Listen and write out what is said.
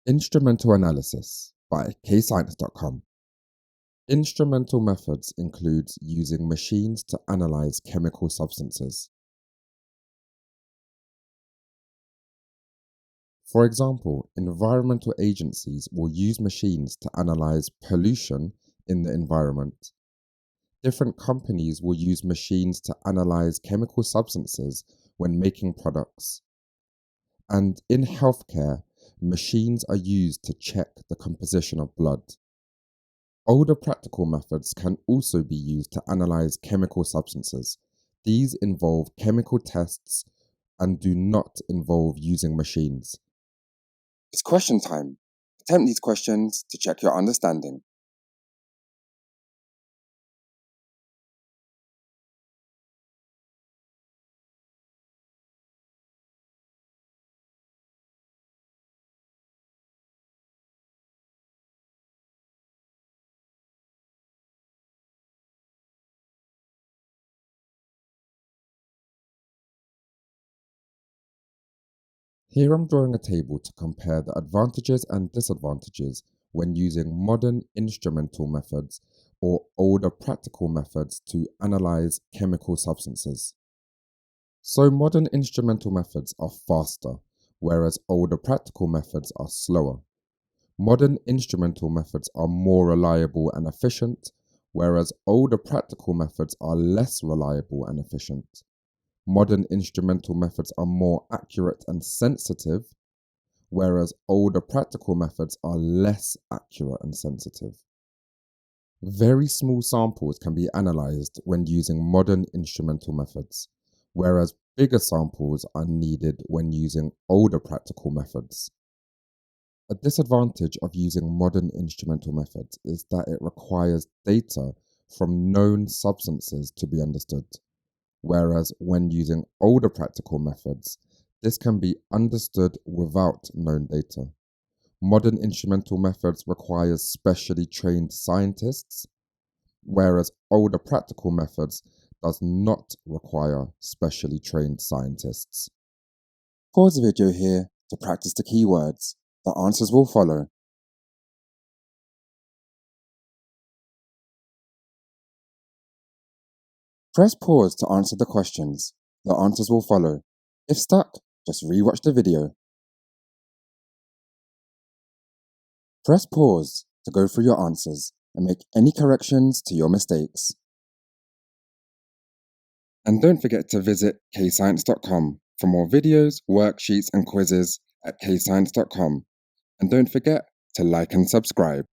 Instrumental analysis by KayScience.com. Instrumental methods include using machines to analyze chemical substances. For example, environmental agencies will use machines to analyze pollution in the environment. Different companies will use machines to analyze chemical substances when making products. And in healthcare, machines are used to check the composition of blood. Older practical methods can also be used to analyze chemical substances. These involve chemical tests and do not involve using machines. It's question time. Attempt these questions to check your understanding. Here I'm drawing a table to compare the advantages and disadvantages when using modern instrumental methods or older practical methods to analyze chemical substances. So modern instrumental methods are faster, whereas older practical methods are slower. Modern instrumental methods are more reliable and efficient, whereas older practical methods are less reliable and efficient. Modern instrumental methods are more accurate and sensitive, whereas older practical methods are less accurate and sensitive. Very small samples can be analysed when using modern instrumental methods, whereas bigger samples are needed when using older practical methods. A disadvantage of using modern instrumental methods is that it requires data from known substances to be understood. Whereas when using older practical methods, this can be understood without known data. Modern instrumental methods require specially trained scientists, whereas older practical methods does not require specially trained scientists. Pause the video here to practice the keywords. The answers will follow. Press pause to answer the questions. The answers will follow. If stuck, just rewatch the video. Press pause to go through your answers and make any corrections to your mistakes. And don't forget to visit KayScience.com for more videos, worksheets and quizzes at KayScience.com. And don't forget to like and subscribe.